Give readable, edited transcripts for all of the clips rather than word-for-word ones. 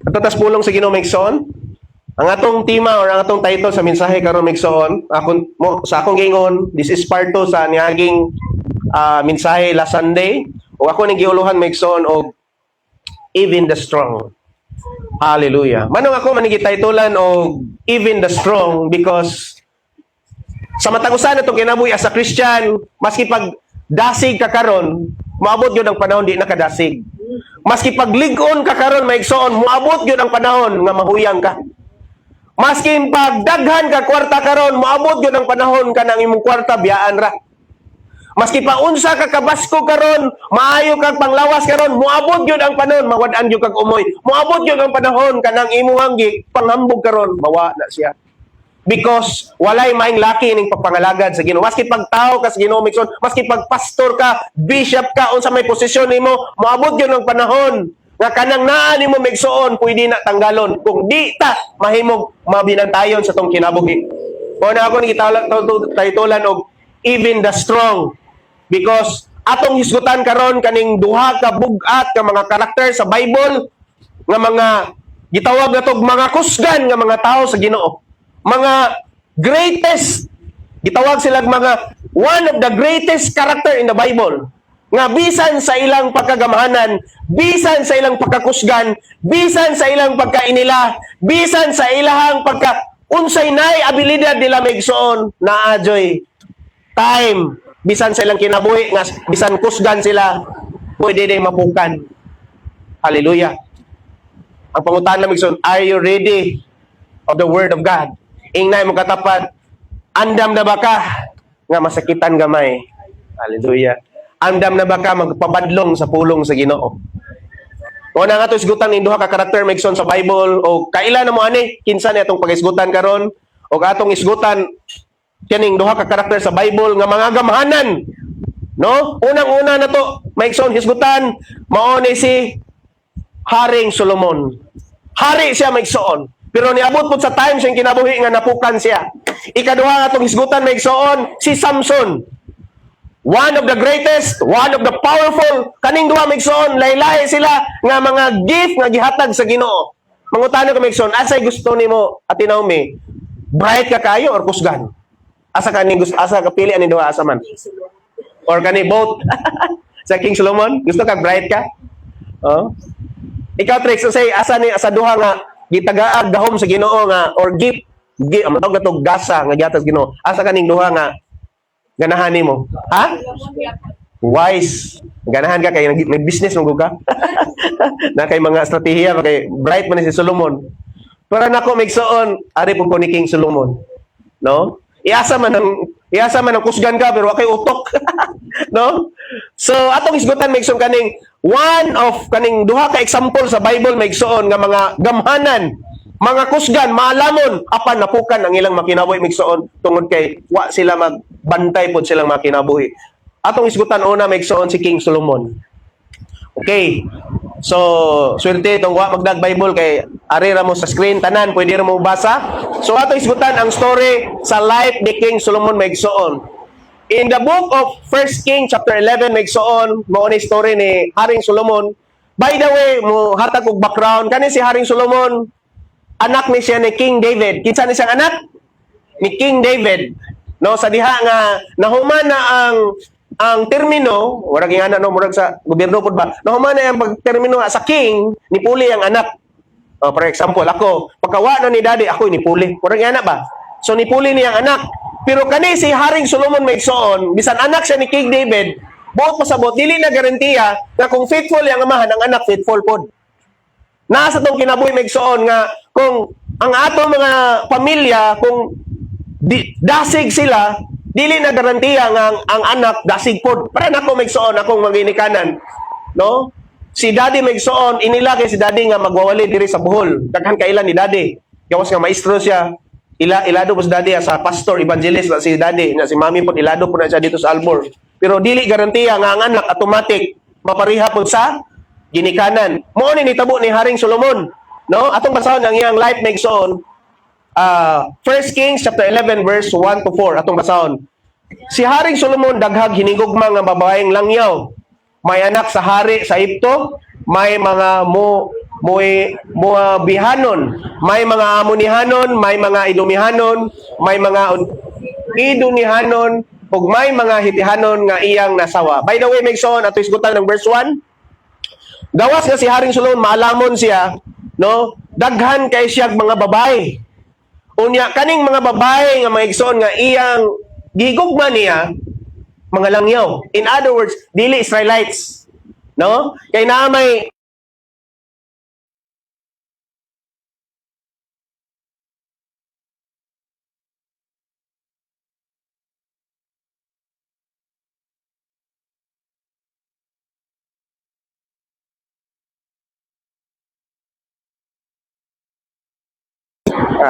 Tatas pulong sa Ginoo Migsoon. Ang atong tema or ang atong title sa mensahe karon Migsoon, sa akong gingon, this is part 2 sa niaging mensahe last Sunday. O ako ning giuluhan Migsoon og even the strong. Hallelujah. Manong ako manigitaytulan og even the strong because sa matag usa natong kinabuhi as a Christian, maski pag dasig ka karon, moabot gyud ang panahon di na kadasig. Maski pag lig-on ka karon Migsoon, moabot gyud ang panahon nga mahuyang ka. Maski pag daghan ka kwarta karon, moabot gyud ang panahon ka nang imong kwarta biyaan ra. Maski pa unsa ka kabasko karon, maayo kag panglawas karon, moabot gyud ang panahon mawad-an gyud kag umoy. Moabot gyud ang panahon kanang imong panghambog karon, mawa na siya. Because walay maing laki ning pagpangalagad sa Ginoo. Maski pag tao ka sa Ginoo Migsoon, maski pag pastor ka, bishop ka, unsa may posisyon nimo, moabot gyud ang panahon nga kanang naa nimo Migsoon pwede na tanggalon kung di ta mahimog mabinantayon sa tong kinabuhi. O na ako ni taytulan og even the strong because atong hisgutan karon kaning duha ka bug-at ka mga karakter sa Bible nga mga gitawag natog mga kusgan nga mga tao sa Ginoo. Mga greatest, gitawag sila mga one of the greatest character in the Bible. Nga bisan sa ilang pagkagamahanan, bisan sa ilang pagkakusgan, bisan sa ilang pagkainila, bisan sa ilang unsay nay abilidad nila Migsoon na ajoy time, bisan sa ilang kinabuhi, nga bisan kusgan sila, pwede din mapukan. Hallelujah. Ang pangutana Migsoon, are you ready of the Word of God? Ingnay mo katapat, andam na ba ka nga masakitan gamay? Hallelujah. Andam na ba ka magpabadlong sa pulong sa Ginoo? O na nga ito isgutan ng duha ka karakter Migsoon sa Bible o kaila na mo ani kinsa ni atong pag-isgutan karon o atong isgutan kining duha ka karakter sa Bible nga mga gamhanan. No? Unang-una na to Migsoon hisgutan mao ni si Haring Solomon. Hari siya Migsoon. Pero niabot po sa time siyang kinabuhi nga napukan siya. Ikaduha nga itong hisgutan Migsoon si Samson. One of the greatest, one of the powerful, kaning duha Migsoon, lahi-lahi sila nga mga gift nga gihatag sa Ginoo. Mangutano ka Migsoon, asay gusto nimo Ate Naomi? Bright ka kayo or kusgan? Asa ka pili ani duha asa man? Or kani both? Sa King Solomon, gusto ka bright ka? Oh. Ikaw Trix, say asa duha nga gitagaag gahom sa Ginoo nga or gift matawag natog gasa nga gihatag sa Ginoo. Asa kaning duha nga ganahan nimo? Ha? Wise. Ganahan ka kay may business mo ka. Na kay mga estratehiya kay bright man si Solomon. Para nako Migsoon, ari po ko ni King Solomon. No? Iasa man ang kusgan ka pero kay utok. No? So atong isgutan Migsoon kaning one of kaning duha ka example sa Bible Migsoon nga mga gamhanan, mga kusgan, maalamon apan napukan ang ilang makinabuhi Migsoon tungod kay wa sila magbantay pod silang makinabuhi. Atong isgutan una Migsoon si King Solomon. Okay. So, swerte itong wa magdag Bible kay ari ra mo sa screen tanan pwede ra mo basa. So atong isgutan ang story sa life ni King Solomon Migsoon. In the book of 1 King chapter 11 Migsoon, mao ni story ni Haring Solomon. By the way, mo hatag og background kani si Haring Solomon, anak ni siya ni King David. Kinsa ni siyang anak? Ni King David. No, sa diha nga nahuman na ang termino, murag ingana no, murag sa gobyerno pud ba. Nahuman na ang pagtermino sa king, ni puli ang anak. For example, ako, pagkawa na ni daddy, ako ni puli. Murag ingana ba? So ni puli niyang anak. Pero kani si Haring Solomon Migsoon, bisan anak siya ni King David, buot pasabot dili na garantiya nga kung faithful yang amahan ang anak faithful pod. Nasa tong kinabuhi Migsoon nga kung ang ato mga pamilya kung dasig sila, dili na garantiya nga ang anak dasig pod. Para nako Migsoon akong maginikanan, no? Si Daddy Migsoon inilagay si Daddy nga magwawali diri sa Bohol. Daghan kailan ni Daddy. Gawas nga maestro siya. Ilado po si Daddy sa pastor evangelist na si Daddy, na si Mami po ilado po na siya dito sa Albor. Pero dili garantiya nga ang anak automatic mapariha po sa ginikanan. Mao ni nitabo ni Haring Solomon, no? Atong basahon ang iyang life Migsoon. 1 Kings chapter 11 verse 1 to 4 atong basahon. Si Haring Solomon daghag hinigugma nga babaeng langyaw. May anak sa hari sa Egypto, may mga Moabihanon, may mga Amonihanon, may mga Idumihanon, may mga Idunihanon, ug may mga Hitihanon nga iyang nasawa. By the way, Megson, ato isgutan ng verse 1. Gawas nga si Haring Solomon, maalamon siya, no? Daghan kay siya mga babae. Unya, kaning mga babae nga maigsoon nga iyang gigugma niya, mga langyaw. In other words, dili Israelites. No? Kay naamay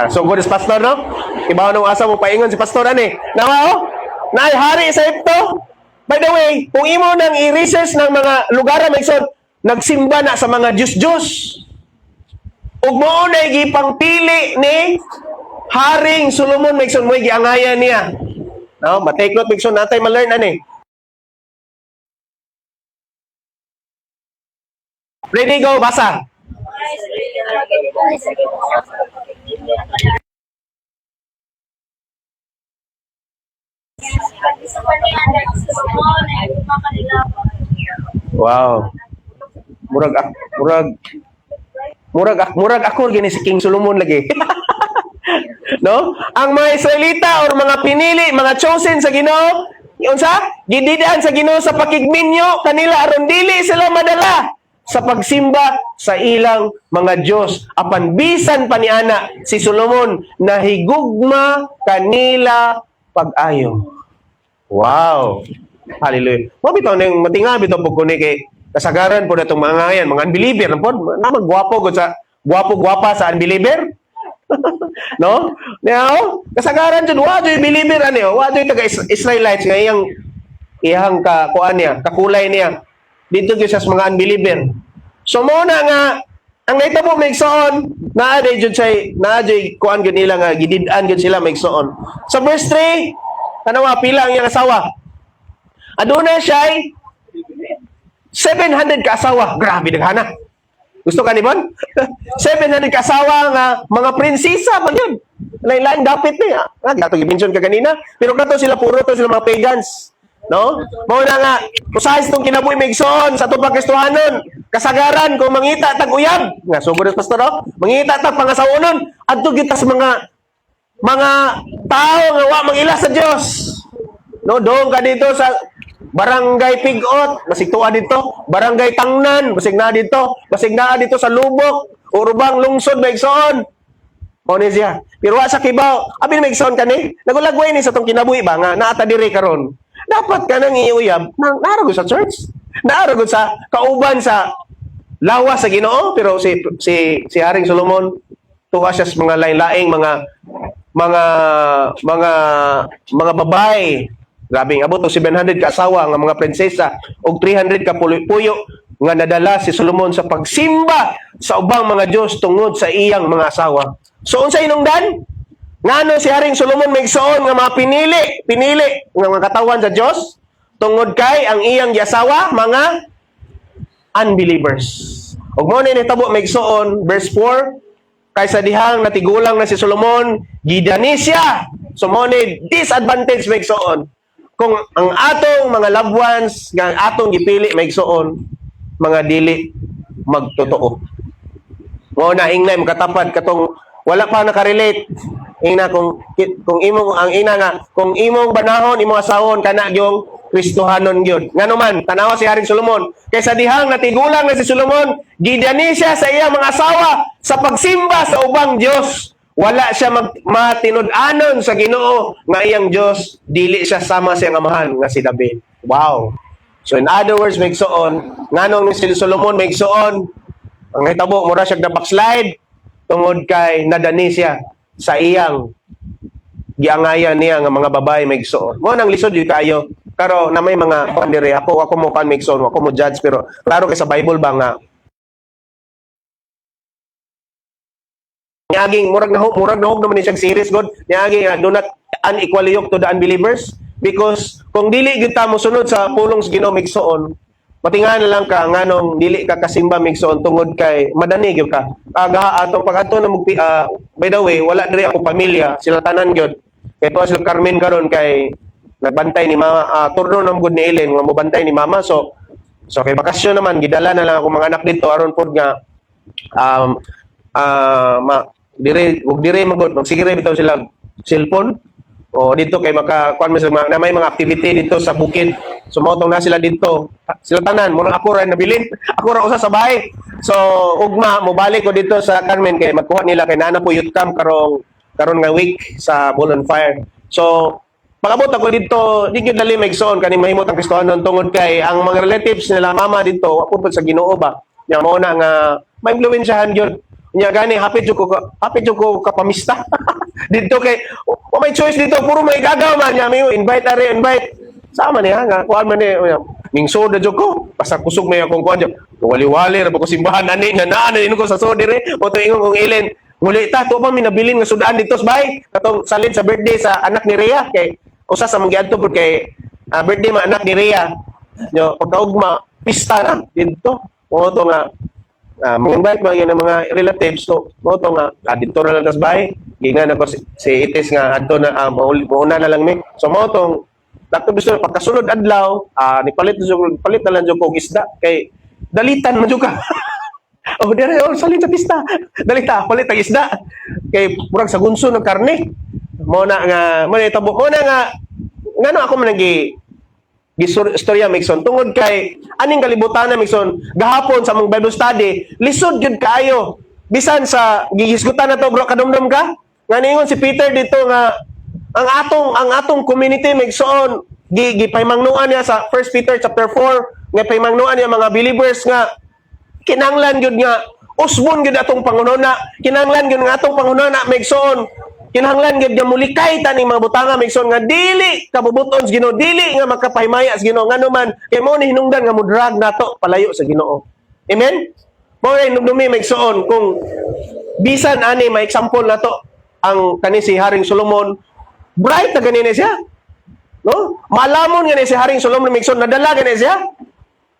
so good is pastor, no? Ibaw nung asa mo paingon si pastor ani. Nawa oh? Naay hari sa Egypto. By the way, kung imo nang i-research ng mga lugar na maigsoon, nagsimba na sa mga Diyos-Diyos. Ug mao na gipangpili ni Haring Solomon maigsoon mo giangayan niya. No, matake note maigsoon natay ma-learn ani. Ready go basa. Wow. Murag ako gini si King Solomon lagi. No? Ang mga Israelita or mga pinili, mga chosen sa Ginoo, unsa? Gididan sa Ginoo sa pakigminyo kanila aron dili sila madala sa pagsimba sa ilang mga Diyos. Apan bisan pa ni ana si Solomon nahigugma kanila pag-ayo. Wow. Hallelujah. Mo bitaw ning matinga bitaw pug kuni kay kasagaran po natong mga yan, mga unbeliever na po, na magwapo gwapa sa unbeliever. No? Now, kasagaran jud wa joy believer ani, wa joy taga Israelites nga iyang kuan niya, kakulay niya. Dito gyud sa mga unbeliever. So mo na nga ang nahitabo maigsoon, naa jud kuan gyud nila nga gidid-an gyud sila maigsoon. Sa verse 3, kanawa pila ang iyang asawa? Aduna siya 700 ka asawa. Grabe daghana. Gusto ka ni Bon? 700 ka asawa nga mga prinsesa pa yun. Lain-lain dapit niya. Gato i-mention ka kanina. Pero kato sila puro to sila mga pagans. No? Mao na nga usahis tong kinabuhi maigsoon sa atong Kristohanon. Kasagaran kung mangita tag uyab. Nga sugod pastor, oh? Mangita tag pangasawonon adto gyud tas mga tao nga wa mangila sa Dios. No, doon ka dito sa Barangay Pigot, basig tuwa dito. Barangay Tangnan, basig na dito. Basig na dito sa Lubok, Urubang Lungsod, maigsoon. O ni siya. Pero wa sa Kibaw, abi maigsoon ka ni. Nagulagway ni sa tong kinabuhi ba nga naata diri karon. Dapat ka nang iuyab, naaragod sa church. Naaragod sa kauban sa lawas sa Ginoo, pero si Haring Solomon tuwa siya sa mga lain-laing mga babae. Grabe, abot og 700 ka asawa nga mga prinsesa og 300 ka puyo nga nadala si Solomon sa pagsimba sa ubang mga Dios tungod sa iyang mga asawa. So unsa hinungdan? Ngano si Haring Solomon maigsoon nga mga pinili nga mga katawan sa Dios tungod kay ang iyang giasawa mga unbelievers. Ug mao ni nahitabo maigsoon verse 4 kaysa dihang natigulang na si Solomon gidani siya. So mao ni disadvantage maigsoon. Kung ang atong mga loved ones nga atong gipili maigsoon mga dili magtotoo. Mo na ingnay makatapat katong wala pa nakarelate. Ina kung imong ang ina nga kung imong banahon imong asawon kana gyung Kristohanon gyud. Ngano man tanawa si Haring Solomon kaysa dihang natigulang na si Solomon gidani siya sa iyang mga asawa sa pagsimba sa ubang Dios. Wala siya matinud-anon sa Ginoo nga iyang Dios, dili siya sama sa iyang amahan nga si David. Wow. So in other words, maigsoon, nganong ni si Solomon maigsoon, ang hitabo mura siya na backslide tungod kay nadani siya sa iyang giangayan niya nga mga babae maigsoon. Mo nang lisod gyud kayo. Karo na may mga pandire ako mo kan maigsoon, ako mo judge pero klaro kay sa Bible ba nga niaging murag nahog naman ni siyang series God niaging do not unequally yoke to the unbelievers because kung dili gyud ta mo sunod sa pulong sa Ginoo migsoon Patingan na lang ka nganong dili ka kasimba migsoon tungod kay madani gyud ka. Atong pag-adto na by the way, wala diri ako pamilya, sila tanan gyud. Kay to sila Carmen karon kay nagbantay ni mama, turno na gud ni Ellen nga mobantay ni mama. So kay bakasyon naman gidala na lang ako mga anak dito aron pod nga dire magod magsigire bitaw sila cellphone o dito kay makakuan mo na may mga activity dito sa bukid. So motong na sila dito. Sila tanan mo ako ra nabilin. Ako ra usa sa bahay. So ugma mo balik ko dito sa Carmen kay magkuha nila kay nana po youth camp karon nga week sa Bull Fire. So pag-abot ako dito, di gyud dali maigsoon kani mahimot ang Kristohanon tungod kay ang mga relatives nila mama dito apod sa Ginoo ba. Nya mao na nga maimpluwensyahan gyud. Nya gani hapit jud ko kapamista. Dito kay may choice dito puro may gagaw man nya may invite sama niya nga kuan man ni ning soda jud ko basta kusog may akong kuan jud wali-wali ra ko simbahan ani nga naa na ko sa soda dire o to ingon kong Ellen muli ta to pa minabilin nga sudaan dito sa bahay katong salid sa birthday sa anak ni Rhea kay usa sa mga adto pud kay birthday man anak ni Rhea nyo pagkaugma pista na dito o to nga mag-invite mga relatives so mo to nga dito na lang tas bahay gingan ako si Itis nga adto na mauna na lang mi so mo tong Dato gusto pagkasunod adlaw, palit na lang jud ko isda kay dalitan man jud ka. Oh, dire salin sa pista. Dalita palit ang isda. Kay murag sa gunso ng karne. Mo na nga mo na nga ngano ako man istorya Mixon tungod kay aning kalibutan na Mixon gahapon sa mong Bible study lisod jud kaayo. Bisan sa gihisgutan na to bro kadumdum ka. Nganingon si Peter dito nga ang atong community Migsoon gipahimangnuan niya sa 1 Peter chapter 4 nga pahimangnuan niya mga believers nga kinahanglan gyud nga usbon gyud atong pangununa kinahanglan gyud nga atong pangununa Migsoon kinahanglan gyud nga mulikay ta ning mga butanga Migsoon nga dili kabubuton sa Ginoo dili nga makapahimaya sa Ginoo ngano man kay mo ni hinungdan nga mudrag nato palayo sa Ginoo amen mo ay nugdumi Migsoon kung bisan ani may example nato ang kani si Haring Solomon bright na ganina siya. No? Malamon ganina si Haring Solomon Migsoon, nadala ganina siya.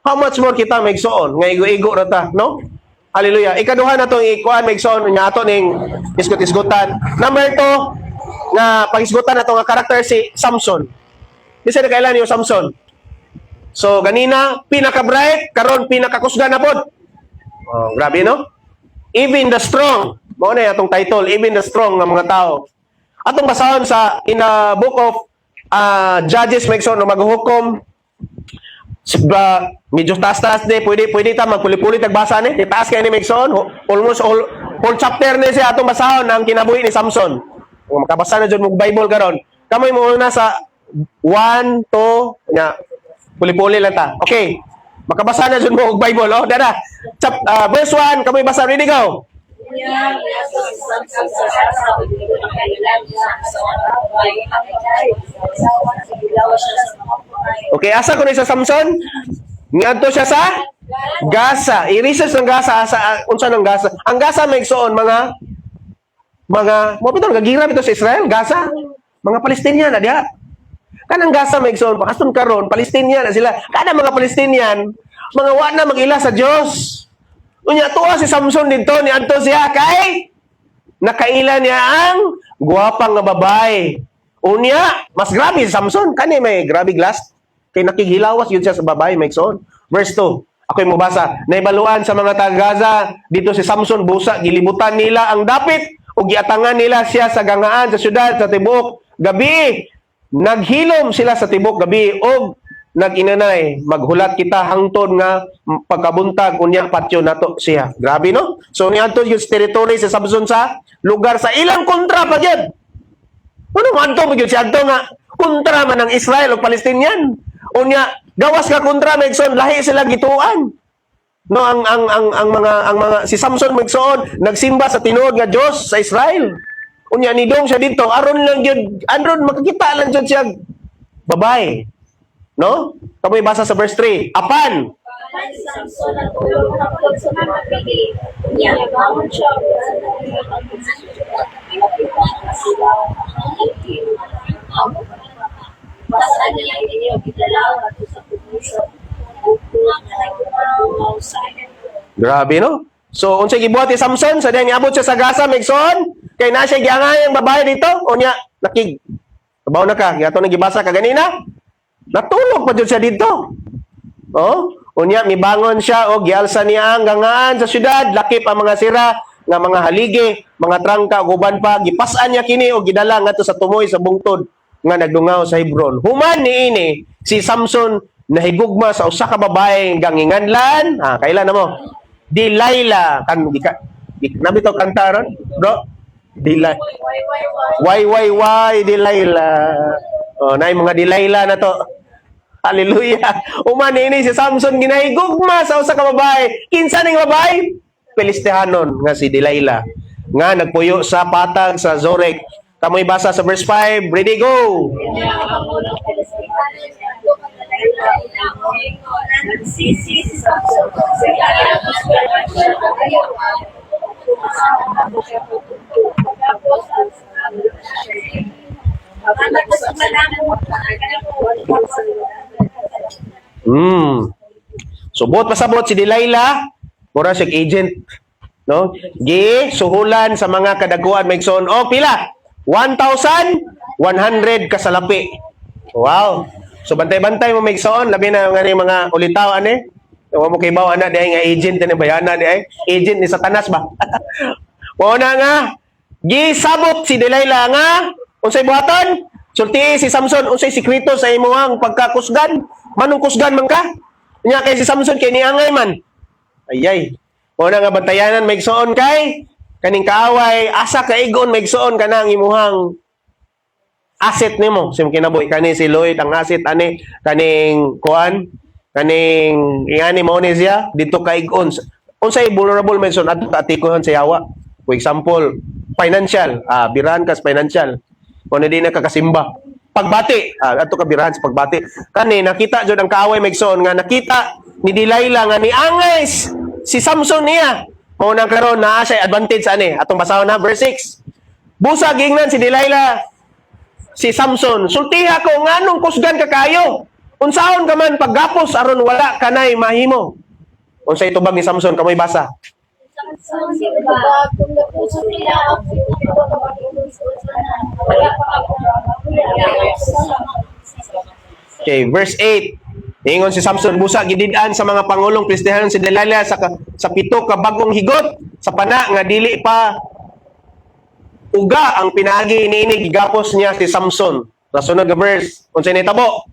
How much more kita Migsoon, nga igo-igo na ta, no? Hallelujah. Ikaduha na itong ikuan Migsoon, nga ato ning isgot-isgotan. Number 2, nga pag-isgotan na itong karakter si Samson. Isa na kailan yung Samson. So, ganina, pinaka-bright, karon pinaka-kusga na pod. Oh, grabe, no? Even the strong. Mao na itong title, even the strong ng mga tao. Atong basahon sa in the book of Judges Migsoon no maghuhukom medyo taas-taas di pwede ta magpuli-puli tagbasa ni taas kay ni Migsoon almost whole chapter ni siya atong basahon ang kinabuhi ni Samson kung makabasa na jud mo Bible karon kamay mo una sa 1 2 nya puli-puli lang ta okay makabasa na jud mo Bible oh dara verse 1 kamay basa ready go. Okay, asa ko na sa Samson? Ngadto siya sa Gaza. I-research ng Gaza unsa ng Gaza. Ang Gaza Migsoon mga mo bitaw gagira bitaw sa Israel, Gaza. Mga Palestinian na diha. Kanang Gaza Migsoon pakaston karon Palestinian na sila. Kada mga Palestinian mga wa na mag-ila sa Dios. Unya tuwa si Samson dito ni adto siya kay nakaila niya ang guwapang nga babae. Unya, mas grabe si Samson kani may grabe glass kay nakighilawas yun siya sa babae Migsoon. Verse 2. Ako'y mabasa. Naibaluan sa mga taga Gaza dito si Samson busa gilibutan nila ang dapit ug giatangan nila siya sa gangaan sa syudad sa tibuok gabi. Naghilom sila sa tibuok gabi ug nag-inanay, maghulat kita hangtod nga pagkabuntag unya patyo nato siya. Grabe no? So niadto yung territory sa Samson sa lugar sa ilang kontra pa gyud. Ano man to gyud siya adto nga kontra man ng Israel ug Palestinian. Unya gawas ka kontra Migsoon lahi sila gituan. No ang mga si Samson Migsoon nagsimba sa tinuod nga Dios sa Israel. Unya nidong siya dito aron lang gyud aron makakita lang jud siya babae. No? Kamoy basa sa verse 3. Apan Si Samson at ulong nakapag sa mga pili. Niya, bangon siya. Basta niya hindi niya bigalaw at sa pupuso. Grabe no? So unsay gibuhat ni Samson sa diyan niabot siya sa Gaza Megson kay na siya giangay ang babae dito unya nakig. Tabaw na ka, yato na gibasa ka ganina. Natulog pa jud siya dito. Oh, unya mibangon siya o gialsa niya ang gangaan sa syudad, lakip ang mga sira nga mga haligi, mga trangka ug uban pa gipas-an niya kini o gidala ngadto sa tumoy sa bungtod nga nagdungaw sa Hebron. Human niini si Samson nahigugma sa usa ka babae nga nginganlan. Kailan na mo? Delilah kan nabi to kanta ron, bro. Delilah. Why Delilah. Oh, nay mga Delilah na to. Hallelujah. Human ini si Samson ginahigugma sa usa ka babae. Kinsa ning babae? Pelistehanon nga si Delilah. Nga nagpuyo sa patag sa Zorek. Kamoy basa sa verse 5. Ready, go! So, buot pasabot si Delilah, mura siya agent, no? Suhulan sa mga kadaguan Megson. O, pila? 1,100 kasalapi. Wow. So, bantay-bantay mo Megson, labi na nga mga ulitaw, ane? Huwag mo kay bawa na, di ay nga agent na bayana, di ay? Agent ni Satanas ba? O na nga, gisabot si Delilah nga, unsay buhaton? Sulti si Samson, unsay sikreto sa imuhang pagkakusgan? Manong kusgan man ka? Nya kay si Samson kay niangay man. Ayay. O na nga bantayanan maigsoon kay kaning kaaway asa kaigon maigsoon kanang imuhang asset nimo. Sim kinabuhi kani si Lloyd ang asset ani kaning kuan kaning ingani mo ni siya dito kaigon. Unsay vulnerable maigsoon adto ka atikohon sa yawa. For example, financial, birahan kas financial. Kung hindi na kakasimba. Pagbati, ato ka birahan sa pagbati. Kani, nakita dyan ang kaaway Megson nga nakita ni Delilah nga ni Angais si Samson niya. Kung nang karon na siya advantage ani. Atong basahon na, verse 6. Busa gingnan si Delilah si Samson. Sultiha ko nganong kusgan ka kayo. Unsaon ka man paggapos aron wala kanay mahimo. Unsay tubag ni Samson kamoy basa. Okay, verse 8. Ingon si Samson, busa gidid-an sa mga pangulong Filistihanon si Delilah sa pito ka bagong higot sa pana nga dili pa uga ang pinagi niini gigapos niya si Samson. Sa sunod nga verse, unsay nitabo?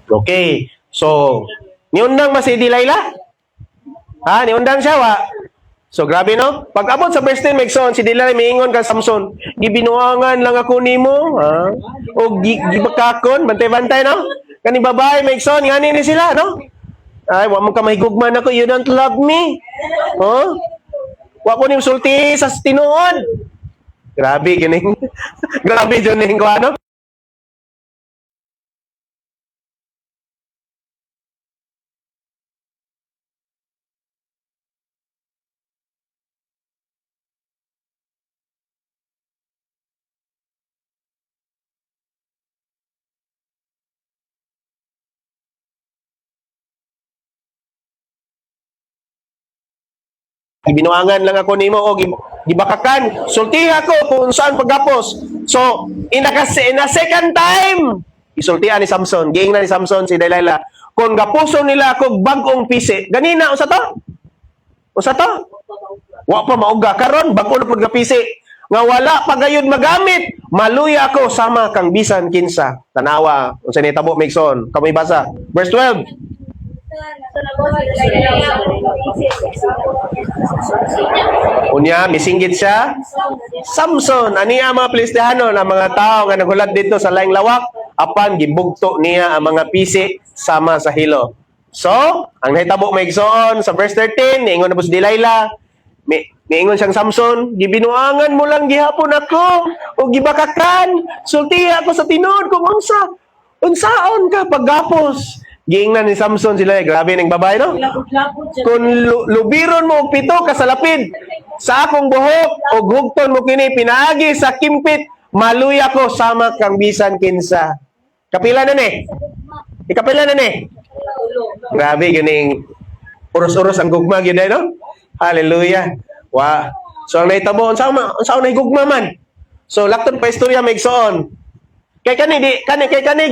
Okay. So, niundang ba si Delilah? Niundang siya wa? So, grabe no? Pag abot sa verse 10, Megson, si Delilah miingon kang Samson, gibinuangan lang ako nimo, o gibakakon, bantay-bantay no? Kani babae, Megson, ngani ni sila, no? Ay, wa mo ka mahigugman ako, you don't love me. Oh? Wa ko ni sulti sa tinuod. Grabe kining. Grabe jud ning ko ano? Gibinuangan lang ako nimo o gibakakan. Sultiha ko kung saan paggapos. So, in a second time, isultihan ni Samson, giingnan ni Samson si Delilah, kung gapuso nila ako bagong pisi. Ganina, usa to? Usa to? Wa pa mauga. Karon, bago na pagkapisi. Nga wala pa gayud magamit. Maluya ako sama kang bisan kinsa. Tanawa. Unsa ni tabo, Megson? Kamoy basa. Verse 12. Unya, misinggit siya. Samson, aniya mga Filistihanon, ang mga tao nga nagulat dito sa laing lawak, apan gibugto niya ang mga pisi sama sa hilo. So, ang nahitabo Megson sa verse 13, niingon na po si Delilah, niingon siyang Samson, gibinuangan mo lang gihapon ako, o gibakakan, sultiha ako sa tinuod kung unsaon ka paggapos, giingnan ni Samson sila, grabe ning babae no. Labot-labot siya. Kung lubiron mo og pito ka sa lapid sa akong buhok o hugton mo kini pinaagi sa kimpit, maluya ko sama kang bisan kinsa. Kapila na ni? Ikapila na ni? Grabe gining uros-uros ang gugma gyud ay no. Hallelujah. Wa. So ang nahitabo unsa na gugma man. So lakton pa istorya migsoon. Kay kani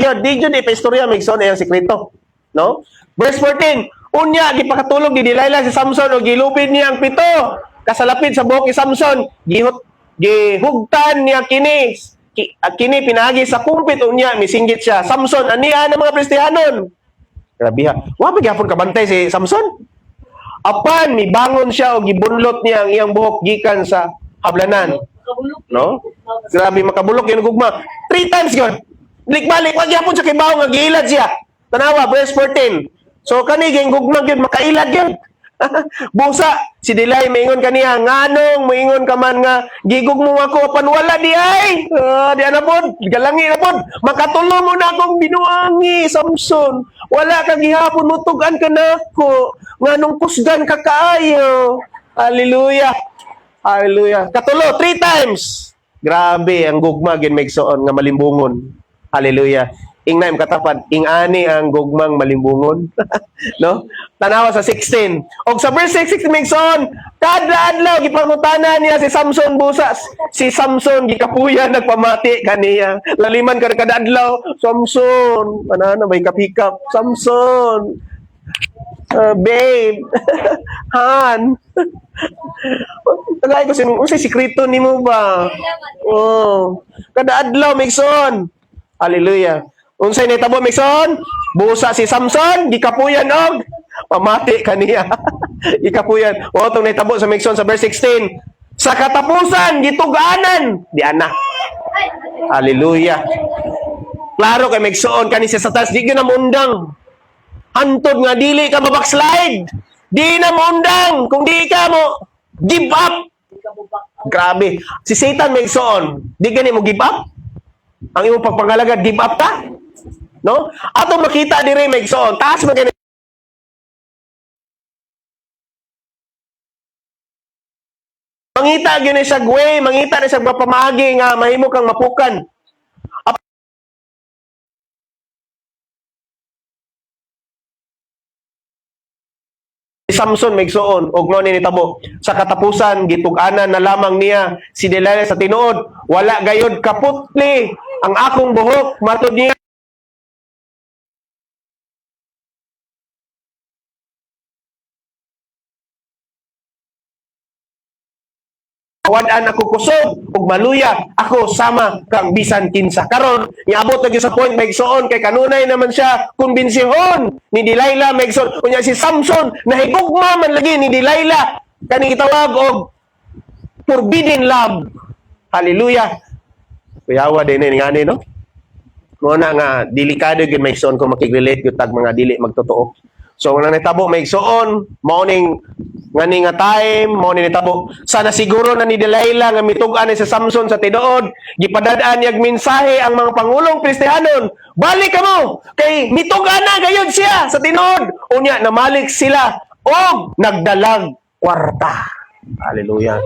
gyud di gyud pa istorya migsoon ay ang sekreto. No? Verse 14. Unya gipakatulog ni Delilah si Samson o gilupid niya ang pito kasalapid sa buhok ni Samson. Gihugtan niya kini pinagi sa kumpit unya misinggit siya. Samson aniya ng mga Kristiyanon. Grabe ha. Wa pa gyapon kabantay si Samson. Apan mibangon siya o gibunlot niya ang iyang buhok gikan sa hablanan. No? Grabe makabulok yung gugma. 3 times yun. Balik-balik wag gyapon sa kibaw nga giilad siya. Tanawa verse 14. So kani ging gugma gyud makailad gyud. Busa si Delay maingon kaniya nganong moingon ka man nga gigug mo ako apan wala di ay. Di ana pod galangi na pod. Makatulo mo na akong binuangi Samson. Wala ka gihapon mo tugan ka nako. Nganong kusgan ka kaayo. Hallelujah. Hallelujah. Katulo 3 times. Grabe ang gugma gyud megsoon nga malimbungon. Hallelujah. Ingna katapan, ingani ang gugmang malimbungon. No? Tanawa sa 16. Og sa verse 16 megsoon, kada adlaw gipangutana niya si Samson busa. Si Samson gikapuyan nagpamati kaniya. Laliman kada adlaw, Samson, anana may kapikap. Samson. Babe. Han. Tagay ko unsay sikreto nimo ba? Oh. Kada adlaw megsoon. Hallelujah. Unsay nitabo megson? Busa si Samson gikapuyan og pamati kaniya. Gikapuyan. O tong nitabo sa megson sa verse 16. Sa katapusan gituganan di ana. Hallelujah. Klaro kay megsoon kani si Satanas di gyud na mundang. Hantod nga dili ka mabackslide. Di na mundang kung di ka mo give up. Grabe. Si Satan megsoon, di gani mo give up? Ang imong pagpangalaga give up ta? No? Ato makita diri megsoon, taas man kani mangita gyud ni sa way, mangita ni sa pamagi nga mahimo kang mapukan. Samson megsoon og mao ni nitabo sa katapusan gitug-anan na lamang niya si Delilah sa tinuod wala gayod kaputli ang akong buhok matud niya awan ako kusog ug maluya ako sama kang bisan kinsa. Karon niabot na gyud sa point megsoon kay kanunay naman siya kumbensihon ni Delilah megsoon unya si Samson nahigugma man lagi ni Delilah kani gitawag og forbidden love. Hallelujah. Kuyawa din ni ngani no. Mo na nga delikado gyud megsoon kung makig-relate gyud tag mga dili magtotoo. So wala nitabo megsoon morning ngani nga time mo ni nitabo sana siguro na ni Delilah nga mitug-an ni sa Samson sa tinuod gipadad-an niyag mensahe ang mga pangulong Kristiyanon balik kamo kay mitug-an na gayud siya sa tinuod unya namalik sila og nagdalag kwarta. Hallelujah.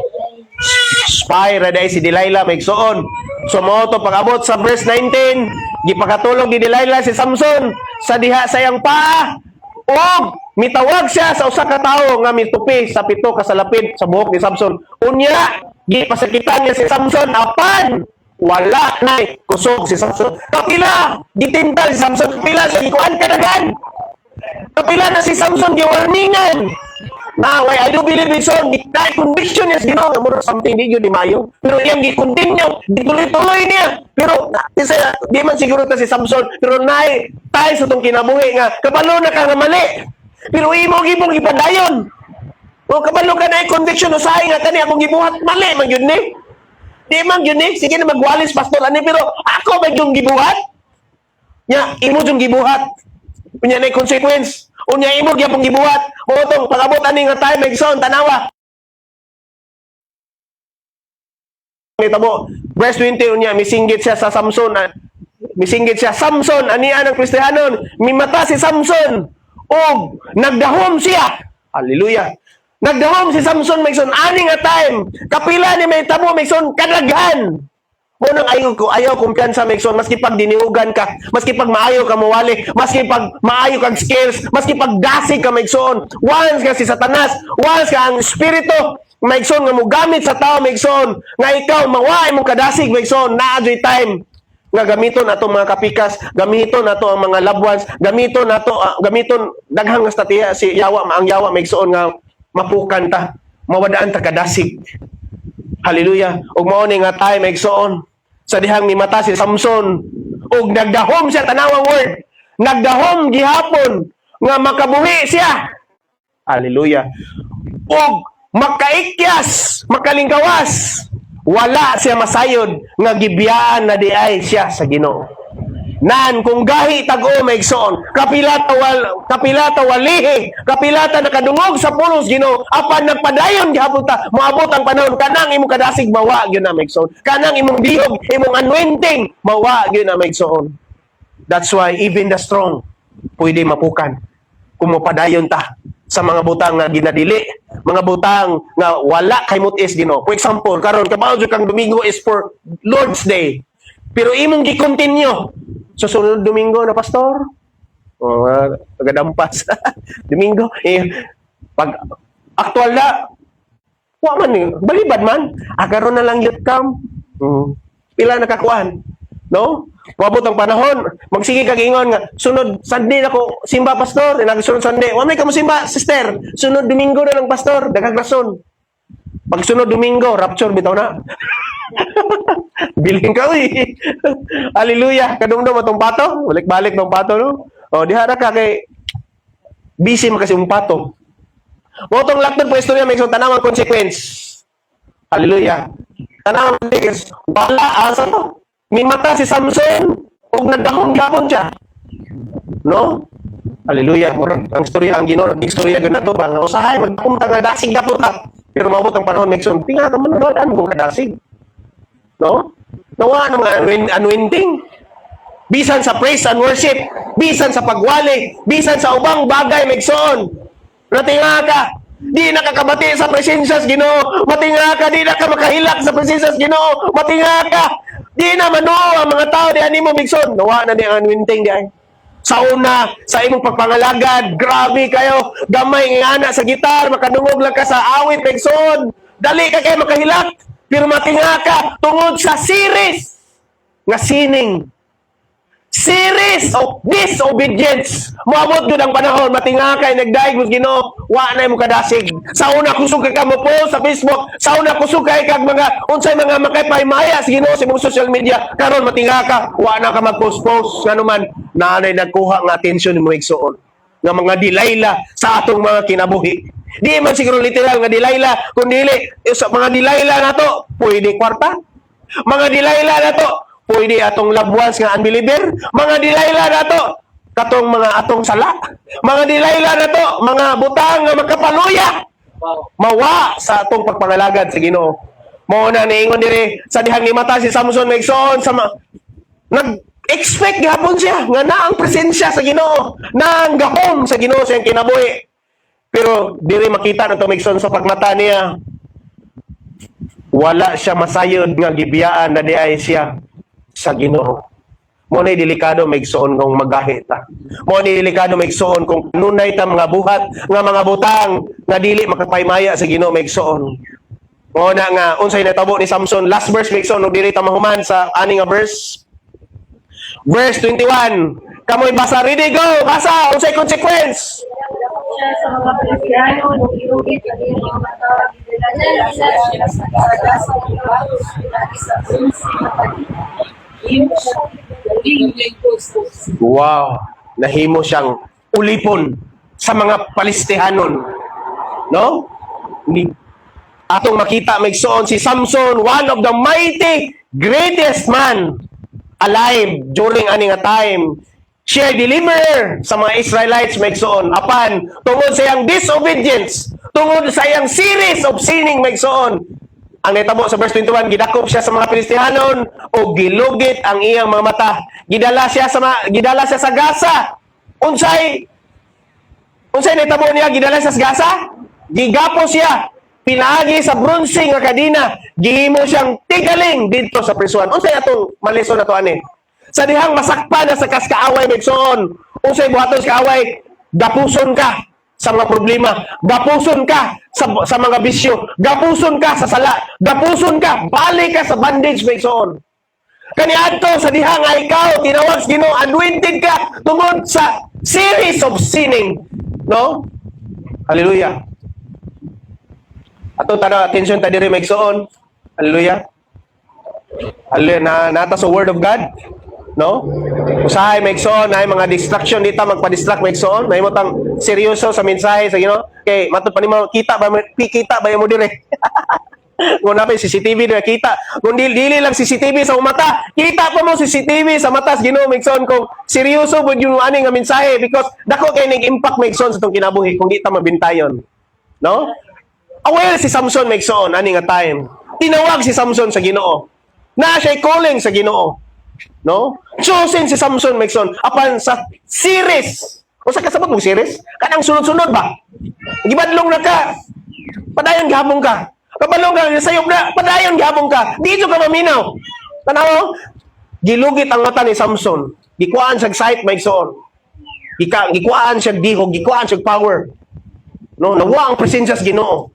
Spy ra day si Delilah megsoon. So mo to pag-abot sa verse 19 gipakatulog ni Delilah si Samson sa diha sa iyang paa og mitawag siya sa usa ka tawo nga mitupi sa pito ka salapid sa buhok ni Samson. Unya, gipasakitan niya si Samson apan wala na kusog si Samson. Kapila gitintal si Samson, kapila sa ikuan kadagan. Kapila na si Samson giwarningan. Na why I do believe in son, dahil conviction niya sino nga mura something di yun di mayo. Pero iyang gi-continue, dituloy-tuloy niya. Pero di man siguro ta si Samson, pero naay tayo sa itong kinabuhi nga, kabalo na ka nga mali. Pero imong ipadayon. O kabalo ka na conviction o sahi nga kani akong gibuhat, mali man yun ni. Di man yun ni, sige na magwalis pastor ani, pero ako ba yung gibuhat? Nya, imo yung gibuhat. Unya na consequence. Unya imo gyapon gibuhat. Mo tong pag-abot ani nga time megson tanawa. Nitabo verse 20 unya misinggit siya sa Samson misinggit siya, Samson, aniya ng Kristiyanon, mimata si Samson, o nagdahom siya. Hallelujah. Nagdahom si Samson, Maigsoon, ani nga time, kapila ni may tabo, Maigsoon, kadaghan. Munang ayaw kumpiyansa, Maigsoon, maski pag diniugan ka, maski pag maayo ka mawali, maski pag maayo kag skills, maski pag dasig ka, Maigsoon, once ka si Satanas, once ka ang Espiritu, Maigsoon, nga mo gamit sa tao, Maigsoon, nga ikaw, mawaay mong kadasig, Maigsoon, na-adjoy time, nga gamiton ato mga kapikas, gamiton ato ang mga loved ones, gamiton ato, gamiton, daghang nga statiya, si Yawa, ang Yawa, Maigsoon, nga mapukan ta, mawadaan ta kadasig. Hallelujah. Ug mao ni nga time Maigsoon sa dihang mimata si Samson ug nagdahom siya tanawang word. Nagdahom gihapon nga makabuhi siya. Hallelujah. Ug makaikyas, makalingkawas. Wala siya masayod nga gibiyaan na diay siya sa Ginoo. Nan kung gahi tag-o Maigsoon, kapilata walihi, kapilata nakadungog sa pulos Ginoo, apan nagpadayon gihapon ta, moabot ang panahon kanang imong kadasig mawa gyud na Maigsoon. Kanang imong dihog, imong anointing mawa gyud na Maigsoon. That's why even the strong pwede mapukan kung mopadayon ta sa mga butang nga ginadili, mga butang nga wala kay mutis Ginoo. For example, karon kabaw kang Domingo is for Lord's Day. Pero imong gi-continue sa sunod Domingo na pastor. O, tagadampas. Domingo. Pag aktual na, wa man eh. Balibad man. Karon na lang youth camp. Pila nakakuan. No? Wabot ang panahon. Magsige kag ingon nga, sunod Sunday na ko simba pastor. Sunod Sunday. Wa may kamo simba, sister. Sunod Domingo na lang pastor. Daghang rason. Pag sunod Domingo, rapture bitaw na. Biling ka, uy. Hallelujah. Kadumdum mo itong pato. Balik-balik ng pato, no? O, diha na ka kay busy mo kasi yung pato. Mo itong lakton po istorya, may isang tanawang consequence. Hallelujah. Tanawang consequence. Wala, asa to? May mata si Samson. Huwag nagdahong gapon siya. No? Hallelujah. Ang istorya, ang Ginoo, ang istorya gano'n to. Bang usahay, magpunta nga dasig gapon ta. Pero mabot ang panahon, may isang tinga naman na ano kung kadasig. No? Nawa ng mga anointing. Bisan sa praise and worship, bisan sa pagwali, bisan sa ubang bagay, Maigsoon. Natinga ka, di nakakabati sa presensya sa Ginoo. Matinga ka, di na ka makahilak sa presensya sa Ginoo. Matinga ka, di na manuo ang mga tao di animo, Maigsoon. Nawa na di ang anointing di ay. Sa una, sa imong pagpangalagad, grabe kayo, gamay nga ana sa gitar, makadungog lang ka sa awit, Maigsoon. Dali ka kayo makahilak. Pero matinga ka tungod sa series nga sining. Series of disobedience. Moabot gud ang panahon, matinga ka nagdaig mo Ginoo, wa na mo kadasig. Sa una kusog ka mo post sa Facebook, sa una kusog kay kag mga unsay mga makay-maya sa Ginoo sa imong social media. Karon matinga ka, wa na ka mag-post-post ngano man nanay nagkuha nga atensyon ni mo Maigsoon. Nga mga dilayla sa atong mga kinabuhi. Di man siguro literal nga dilayla, kundi sa mga dilayla na to, pwede kwarta. Mga dilayla na to, pwede atong loved ones nga unbeliever. Mga dilayla na to, katong mga atong sala. Mga dilayla na to, mga butang nga magkapaluya. Mawa sa atong pagpangalagad sa Ginoo. Mao na niingon diri sa dihang nimata si Samson Maigsoon sa nag-expect gihapon siya nga naang presensya sa Ginoo, naang gahom sa Ginoo sa iyang kinabuhi. Pero diri makita na to Maigsoon sa pagmata niya. Wala siya masayod nga gibiyaan na diay siya sa Ginoo. Mo ni delikado Maigsoon kung magahi ta. Mo ni delikado Maigsoon kung nunay ta mga buhat nga mga butang nga dili makapaymaya sa Ginoo Maigsoon. Mo na nga unsay natabo ni Samson, last verse Maigsoon ug diri ta mahuman sa ani nga verse. Verse 21. Kamoy basa, ready go. Basa unsay consequence? Sa mga Kristiyano, nag-iugit ang iyong mata, dinadala siya sa kasagasan ng balos, sa unsi Wow, nahimo siyang ulipon sa mga Palestihanon. No? Atong makita Maigsoon si Samson, one of the mighty greatest man alive during aning a time. Siya deliverer sa mga Israelites Maigsoon. Apan, tungod sa iyang disobedience, tungod sa iyang series of sinning Maigsoon, Ang nitabo sa verse 21, gidakop siya sa mga Filistihanon o gilugit ang iyang mga mata. Gidala siya sa Gaza. Unsay nitabo niya gidala siya sa Gaza? Gigapo siya. Pinaagi sa bronze nga kadina. Gihimo siyang tigaling dito sa prisuan. Unsay atong malisod nato ani? Sa dihang masakpan na sa kaskaaway megsoon. Unsay buhaton sa kaaway? Gapuson ka sa mga problema. Gapuson ka sa mga bisyo. Gapuson ka sa sala. Gapuson ka. Balik ka sa bondage megsoon. Kaniadto sa dihang nga ikaw tinawag sa Ginoo, anointed ka tungod sa series of sinning. No? Hallelujah. Ato tada attention ta diri megsoon. Hallelujah. Hallelujah na nata sa word of God. No? Usahay megsoon ay mga distraction dita magpa-distract megsoon. May mo tang seryoso sa mensahe sa Ginoo. Kay matud pa nimo kita ba mo dire. Kung napay CCTV na kita. Kung dili lang CCTV sa mata, kita pa mo CCTV sa mata sa Ginoo megsoon kung seryoso pud yung ani nga mensahe because dako kay ning impact megsoon sa tong kinabuhi kung di ta mabintayon. No? Aware si Samson megsoon ani nga time. Tinawag si Samson sa Ginoo. Na siya calling sa Ginoo. No? Chosen si Samson megsoon apan sa series. O sa kasabot mong series? Kanang sunod-sunod ba? Gibadlong na ka. Padayon gihapon ka. Kabalo ka, sayop na, padayon gihapon ka. Dito ka maminaw. Tanaw, gilugit ang mata ni Samson. Gikuan siya sight megsoon. Gikuan siya dihog, gikuan siya power. No, nawa ang presensya sa Ginoo.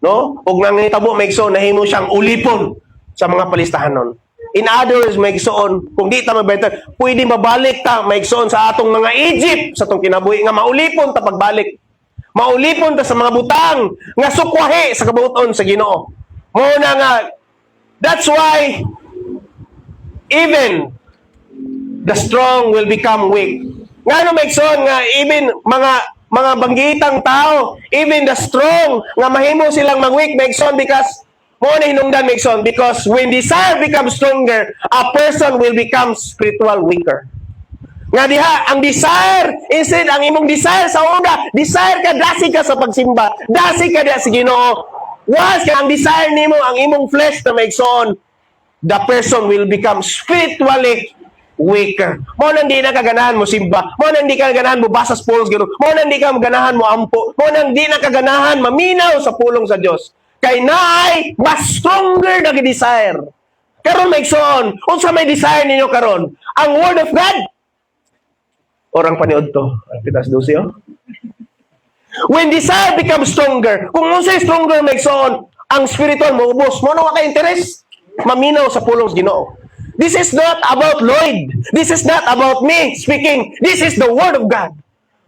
No? Ug nangitabo megsoon nahimo siyang ulipon sa mga palistahanon. In other words, megsoon, kung di ta mabenta, pwede mabalik ta megsoon sa atong mga Egypt sa atong kinabuhi nga maulipon ta pagbalik. Maulipon ta sa mga butang nga sukwahi sa kabuton sa Ginoo. Mo na nga that's why even the strong will become weak. Ngano megsoon nga even mga banggitang tao, even the strong nga mahimo silang mag-weak megsoon because mo na hinungdan megsoon because when desire becomes stronger, a person will become spiritual weaker. Nga diha, ang desire, instead, ang imong desire sa una, desire ka, dasi ka sa pagsimba, dasi ka diha sa Ginoo. Once ka ang desire nimo, ang imong flesh na maigsoon, the person will become spiritually weaker. Mo nang di na kaganahan mo simba, mo nang di ka ganahan mo basa sa pulong sa Ginoo, mo nang di ka ganahan mo ampo, mo nang di na kaganahan maminaw sa pulong sa Dios. Kay naay mas stronger na desire. Karon maigsoon, unsa may desire ninyo karon? Ang word of God. Orang paniod to. Pitas 12, oh. When desire becomes stronger, kung unsay stronger maigsoon, ang spiritual mo ubos. Mo na ka interest maminaw sa pulong sa Ginoo. This is not about Lloyd. This is not about me speaking. This is the word of God.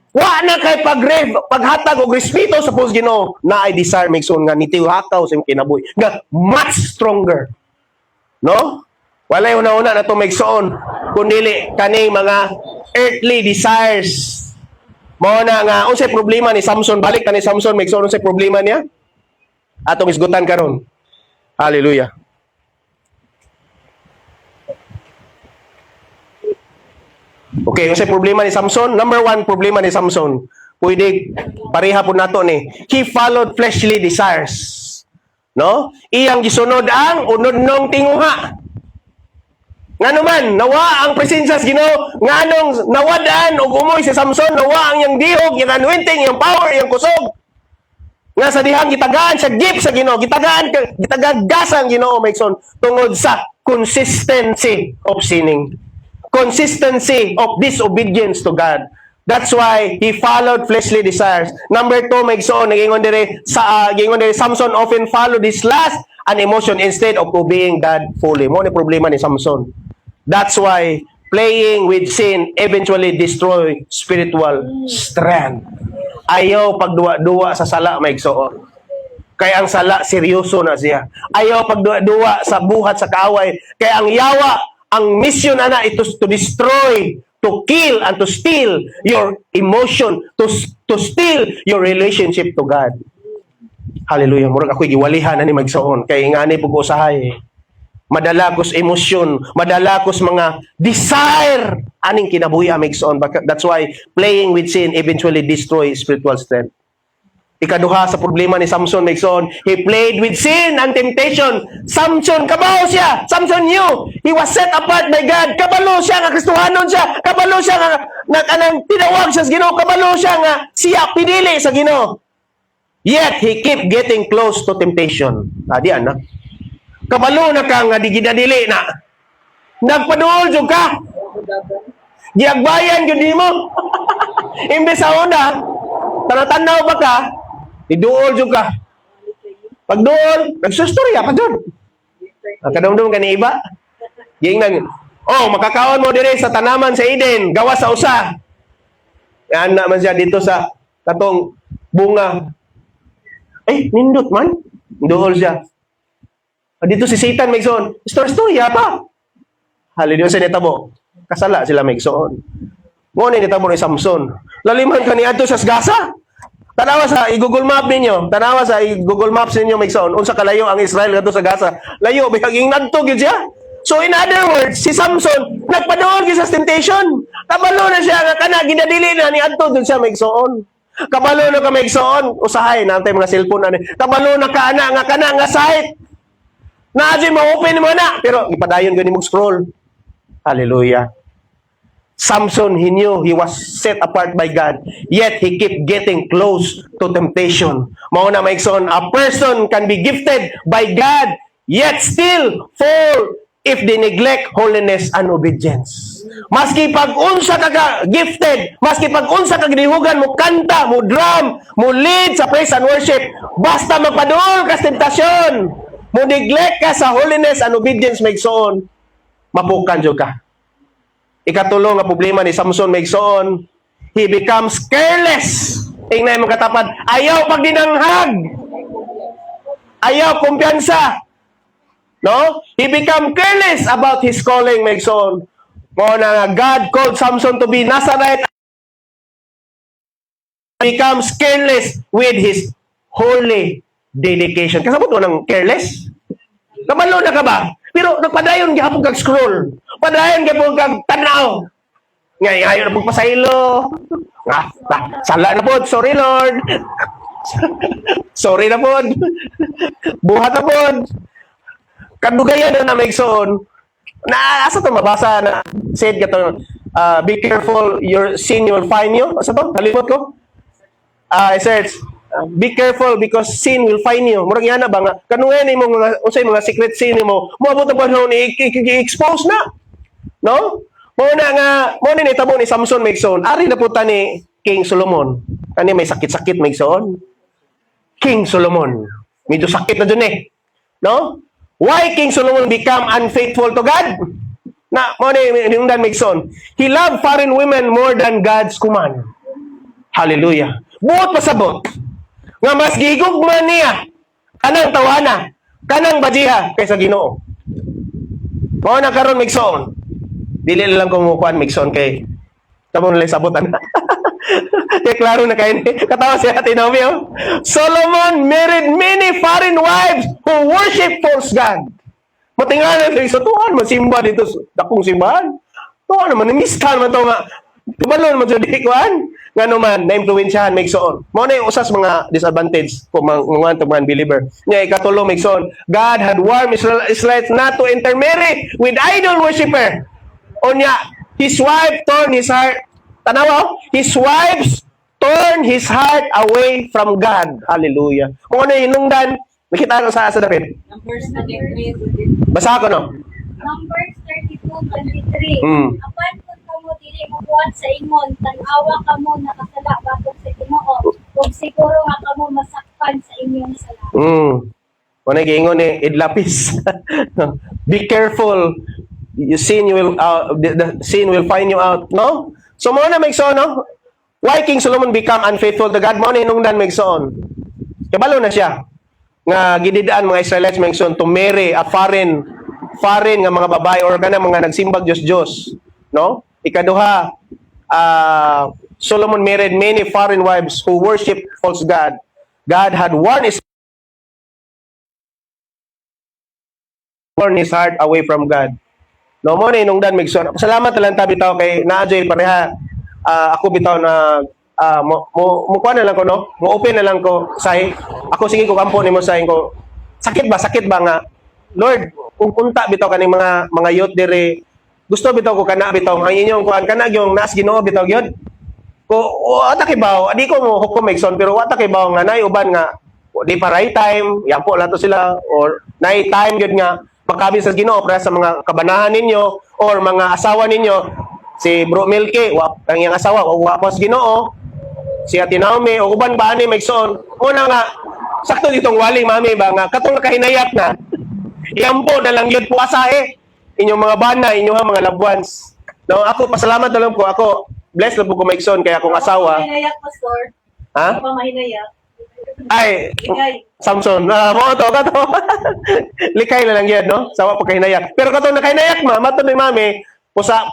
Wa na kay paghatag og respeto sa pulong sa Ginoo na ay desire maigsoon nga nitiwhakaw sa imong kinabuhi. Nga much stronger. No? Walay una-una na to maigsoon kundili kani mga earthly desires. Mao na nga unsay problema ni Samson, balik ta ni Samson maigsoon unsay problema niya? Atong isgutan karon. Hallelujah. Okay, unsay problema ni Samson? Number 1 problema ni Samson. Pwede pareha po nato ni. He followed fleshly desires. No? Iyang gisunod ang unod-nong tinguha. Nga naman, nawa ang presensya sa Ginoo, nganong nawadaan o umoy si Samson, nawa ang iyang dihog, iyang anointing, iyang power, iyang kusog. Nga sa dihang gitagaan sa gift sa Ginoo, gitagagasa ang Ginoo maigsoon tungod sa consistency of sinning. Consistency of disobedience to God. That's why he followed fleshly desires. Number 2, maigsoon, gingon dire Samson often followed his lust and emotion instead of obeying God fully. Mo ni problema ni Samson. That's why playing with sin eventually destroy spiritual strength. Ayaw pagduwa-duwa sa sala maigsoon. Kaya ang sala seryoso na siya. Ayaw pagduwa-duwa sa buhat sa kaaway. Kaya ang yawa, ang mission ana ito to destroy, to kill and to steal your emotion, to steal your relationship to God. Hallelujah. Murag ako'y giwalihan ani magsoon kay ingani pug usahay. Madala kos emosyon, madala kos mga desire aning kinabuhi amigsoon. That's why playing with sin eventually destroy spiritual strength. Ikaduha sa problema ni Samson, Megson, he played with sin and temptation. Samson, kabalo siya. Samson knew he was set apart by God. Kabalo siya nga Kristohanon siya. Kabalo siya nga kanang tinawag siya sa Ginoo. Kabalo siya nga siya pinili sa Ginoo. Yet he kept getting close to temptation. Diyan na. Kabalo na ka nga di ginadili na. Nagpaduol jud ka. Giagbayan jud nimo. Imbes sa una, tanaw ba ka? Iduol jud ka. Pag duol, nagsustorya pa jud. Kadumdum ka ni iba. Ging nang, makakaon mo dire sa tanaman sa Eden, gawa sa usa. Yan na man siya dito sa katong bunga. Nindot man. Duol siya. Dito si Satan, Megson. Storya pa. Hallelujah sa nitabo. Kasala sila, Megson. Ngunit nitabo ni Samson. Laliman ka ni adto sa Gaza. Tanawa sa i-Google Map ninyo. Tanawa sa i-Google Maps ninyo, Megson. Unsa kalayo ang Israel kadto sa Gaza. Layo, bihaging nagtog yun siya. So in other words, si Samson, nagpadoon sa temptation. Kabalo na siya, nga kana, ginadili na ni adto dun siya, Megson. Kabalo na ka, Megson. Usahay, naantay mga cellphone na. Kabalo na ka, nga kana, nga site. Na-adjin mo, open mo na. Pero, ipadayon ko ni mag-scroll. Hallelujah. Samson, he knew he was set apart by God, yet he kept getting close to temptation. Mauna, Megson, a person can be gifted by God, yet still fall if they neglect holiness and obedience. Maski pag-unsa ka gifted, maski pag-unsa ka ginihugan mo kanta, mo drum, mo lead sa praise and worship, basta magpaduol ka sa temptasyon, mo neglect ka sa holiness and obedience, Megson, mapukan jud ka. Ikatulo nga problema ni Samson, Megson, he becomes careless. Tingnan mo katapat, ayaw pagdinanghag. Ayaw kumpiyansa. No? He become careless about his calling, Megson. Mo na God called Samson to be Nazarite. Becomes careless with his holy dedication. Kasabot mo ng careless? Kabalo na ka ba? Pero nagpadayon gihapon kag scroll. Padayon gihapon kag tanaw. Ngayon na pagpasaylo. Sala na pod. Sorry, Lord. Sorry na pod. Buhat na pod. Kadugayan na Megson. Asa to mabasa na said ka to, be careful, your sin will find you. Asa to? Halimot ko? I search. Be careful because sin will find you. Murag yana ba nga kanuyan nimo mga unsay mga secret sin nimo, moabot ang panahon i-expose na. No? Mo ni nitabo ni Samson, Megson. Ari na puta ni King Solomon. Kani may sakit-sakit, Megson. King Solomon. Medyo sakit na dun eh. No? Why King Solomon become unfaithful to God? Na mo ni hinungdan, Megson. He loved foreign women more than God's command. Hallelujah. Buot pasabot. Nga mas gigugman niya kanang tawana, kanang bajiha kaysa Ginoo. Mao na karon, Megson. Dili lang kumukuan, Megson, kay tamo na lang sabotan. Kaya klaro na kayo ni katawa si Ate Naomi. Solomon married many foreign wives who worship false God. Matingalan sa tuwan, masimba dito dakong simbahan. Tuwan naman, nimistan man to nga. Tumalon man jud kuan. Ngano man na-impluwensyahan, Megson. Mao na yung usas mga disadvantage kung mga believer. Nya ikatulo, Megson, God had warned Israelites not to intermarry with idol worshiper. Onya, his wife turned his heart. Tanawa, his wives turned his heart away from God. Hallelujah. Kung ano yung hinungdan, nakita ko sa David. Numbers 33. Basa ko, no? Numbers 32:23. Apan kung kamo dili mo buhat sa ingon, tan-awa kamo nakasala batok sa Ginoo. Ug siguro nga kamo masakpan sa inyong sala. Kung nag-iingon ni Idlapis. Be careful. You sin, you will the sin will find you out, no? So mo na, Megson, no? Why King Solomon become unfaithful to God? Mo na hinungdan, Megson. Kabalo na siya nga gididaan mga Israelites, Megson, to marry a foreign nga mga babae or kana mga nagsimbag Diyos, no? Ikaduha, Solomon married many foreign wives who worship false God. God had warned his heart away from God. No mo ni nungdan, Megson. Salamat lang ta bitaw kay naajoy pareha. Ako bitaw na mo kuha na lang ko, no? Mo open na lang ko, say. Ako sige ko kampo nimo say ko. Sakit ba nga? Lord, kung kunta bitaw kaning mga youth dire, gusto bitaw ko kana bitaw ang inyong kuan kana yung nas Ginoo bitaw gyud. Ko ata kay bawo, di ko mo hukom Megson, pero ata kay bawo nga nay uban nga di pa right time, yan po lato sila or nay time gyud nga makabi sa Ginoo para sa mga kabanahan ninyo or mga asawa ninyo. Si Bro Milky, ang iyang asawa, wa pa sa Ginoo. Si Ate Naomi, o uban ba ani Megson? Una nga, sakto ditong waling mami ba nga katong nakahinayat na. Iyampo na lang yun po asahe. Inyong mga bana, inyong mga loved ones. No, ako pasalamat na lang po ako. Blessed na po ko Megson kaya akong asawa. Mahinayak, Pastor. Ha? Ano pa mahinayak? Ay, Ikay. Samson, mo to kato. Likay na lang yan, no? Sawa pa kahinayak. Pero katong nakahinayat mato ni mami, pusa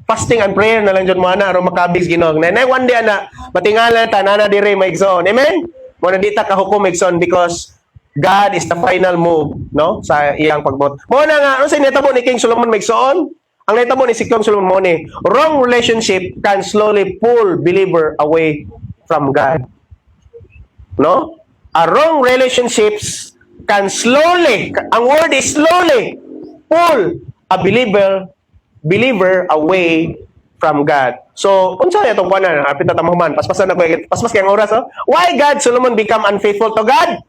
fasting and prayer na lang dyan mo ana aron makabig Ginoo. Nay one day ana matingala ta nana dire Megson. Amen. Mo na dita ka hukom Megson because God is the final move, no? Sa iyang pagbot. Mo na nga ano sa nitabo ni King Solomon Megson? Ang nitabo ni si King Solomon mo ni, wrong relationship can slowly pull believer away from God. No? A wrong relationships can slowly, ang word is slowly, pull a believer away from God. So, unsa itong kuanan? Apit na tamahuman. Paspasan na ko. Paspas kayang oras, oh. Why God Solomon become unfaithful to God?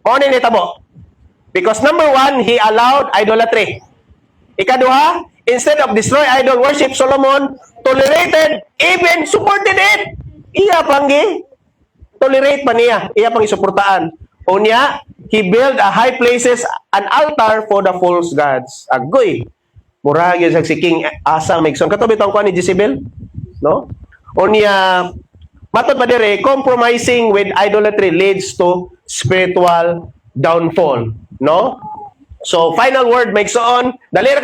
O ni tabo. Because number one, he allowed idolatry. Ikaduha, instead of destroy idol worship, Solomon tolerated, even supported it. Iya panggi. Tolerate pa niya. Iya pang isuportaan. O niya, he built a high places, an altar for the false gods. Agoy. Murag yun sa si King Asa Megson. Katabi itong kuha ni Jezebel. No? O niya, matod pa dire, compromising with idolatry leads to spiritual downfall. No? So, final word, Megson. Dali na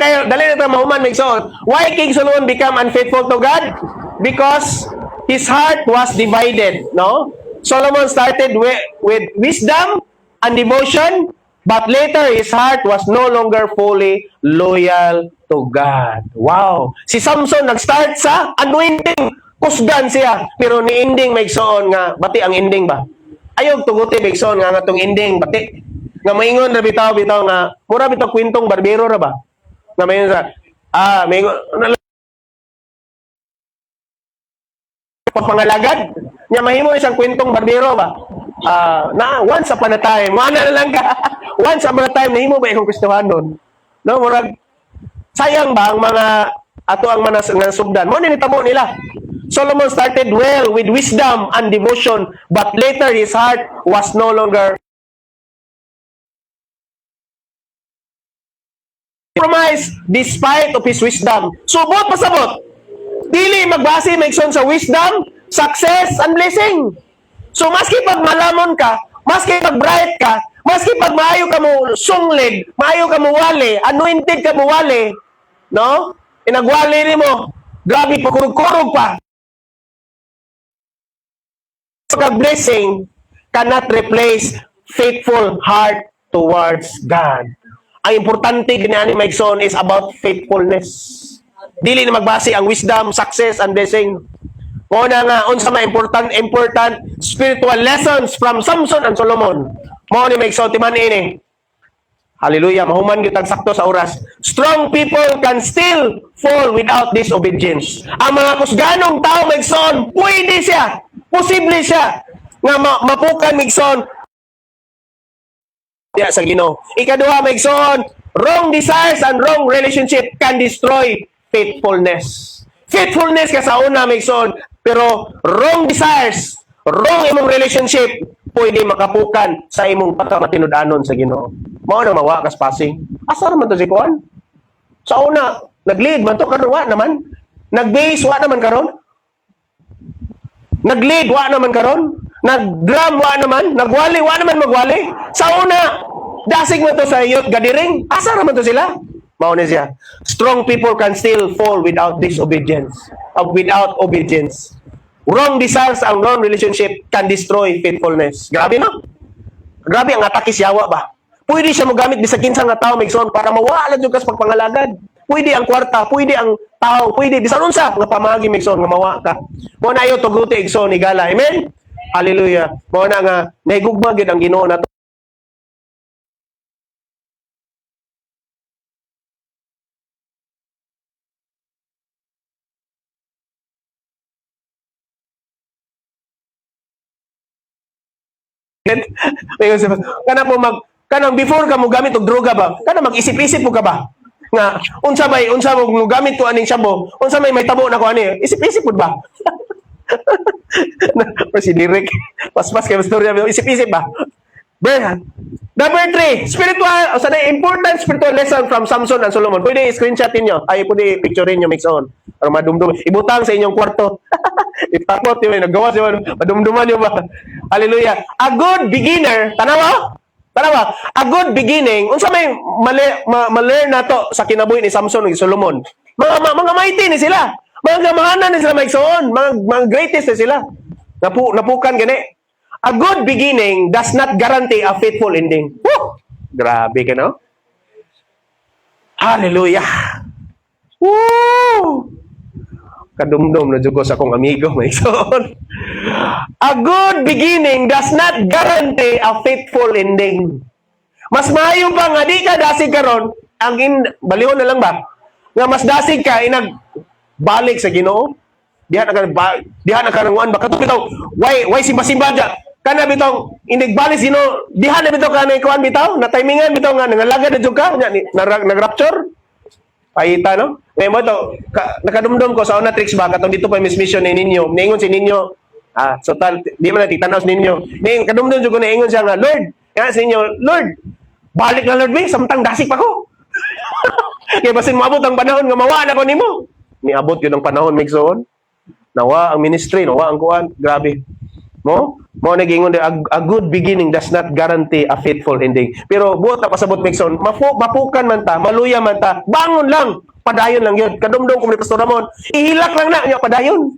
tayo mahuman, Megson. Why King Solomon become unfaithful to God? Because his heart was divided. No? Solomon started with wisdom and devotion, but later his heart was no longer fully loyal to God. Wow! Si Samson nag-start sa anointing. Kusgan siya. Pero ni ending Megson nga, bati ang ending ba? Ayog tuguti Megson nga itong ending, bati. Nga maingon na bitaw nga, mura bitaw kwentong barbero ra ba? Nga maingon sa, maingon, pangalagad. Nya mahimo isang kwentong barbero ba? Once upon a time, mana na lang ka. Once upon a time nahimo ba ikong Kristohanon? No, murag sayang ba ang mga ato ang mga sugdan? Mo ni tamo nila. Solomon started well with wisdom and devotion, but later his heart was no longer compromised despite of his wisdom. Subot pasabot. Dili magbase Megson sa wisdom, success, and blessing. So, maski pag malamon ka, maski pag bright ka, maski pag maayo ka mo sunglig, maayo ka mo wali, anointed ka mo wali, no? Inagwali ni mo, grabe pa, kurug-kurug pa. Blessing cannot replace faithful heart towards God. Ang importante ni Megson is about faithfulness. Dili na magbase ang wisdom, success, and blessing. Muna nga, unsa mga important spiritual lessons from Samson and Solomon. Mo ni Megson, timan ini. Hallelujah, mahuman kitang sakto sa oras. Strong people can still fall without disobedience. Ang mga kusganong tao, Megson, pwede siya, posible siya, nga mapukan, Megson, sa Ginoo. Ikaduha, Megson, wrong desires and wrong relationship can destroy faithfulness. Faithfulness ka sa una, Megson, pero wrong desires, wrong imong relationship, pwede makapukan sa imong pagkamatinud-anon sa Ginoo. Mao na mawa kas passing. Asa man to si Kuan? Sa una, nag-lead man to karon wa naman. Nag-bass wa naman karon. Nag-lead wa naman karon. Nag-drum wa naman, nagwali wa naman magwali. Sa una, dasig mo to sa youth gathering. Asa naman to sila? Mao na siya. Strong people can still fall without disobedience. Without obedience. Wrong desires and wrong relationship can destroy faithfulness. Grabe no? Grabe ang atake siyawa ba? Pwede siya mogamit bisag kinsa nga tao Megson para mawala jud kas pagpangalagad. pwede ang kwarta, pwede ang tao, pwede bisan unsa nga pamagi migson nga mawa ka. Mo na ayo tuguti igsoon ni gala. Amen. Hallelujah. Mo na nga nahigugma gid ang Ginoo nato. Kanang before ka mo gamit og droga ba? Kanang mag-isip-isip mo ka ba? Nga unsa mo gamit ko aning shabu? Unsa may tabo na ko ani? Isip-isip pud ba? Si Direk, pas-pas kay storya, isip-isip ba? Berhan. Number 3, spiritual, o sa important spiritual lesson from Samson and Solomon. Pwede screenshot niyo. Ay, pwede picture niyo mix on. Para madumdum. Ibutang sa inyong kwarto. Itakot niyo, naggawa siya, madumduman niyo ba? Hallelujah. A good beginner, tanawa? A good beginning, unsa may ma-learn na to sa kinabuhi ni Samson ug Solomon. Mga mighty ni sila. Mga gamahanan ni sila maigsoon. Mga greatest ni sila. Napukan gani. A good beginning does not guarantee a faithful ending. Woo! Grabe ka, no? Hallelujah! Woo! Kadumdum na jugos akong amigo, may son. A good beginning does not guarantee a faithful ending. Mas maayo pa nga, di ka dasig karon, balihon na lang ba? Nga mas dasig ka, balik sa Ginoo. Diha na karanguan ba? Katong bitaw, why simba-simba dyan? Kana bitong inigbalis diha na bitaw kanay kuan bitaw na timingan bitaw nga nangalaga na jud ka nag-rapture paita no mo to nakadumdum ko sa una tricks ba katong dito pa mission ni ninyo niingon si ninyo so tal di man natitanaw si ninyo ning kadumdum jud ko niingon siya nga Lord nga sa inyo Lord balik na Lord samtang dasik pa ko kay basin moabot ang panahon nga mawa na ko nimo niabot yun ang panahon migsoon nawa ang ministry nawa ang kuan grabe mo nagingon a good beginning does not guarantee a faithful ending. Pero buot na pasabot mixon, mapukan man ta, maluya man ta, bangon lang, padayon lang yun. Kadumdum ko ni Pastor Ramon, ihilak lang na niya padayon.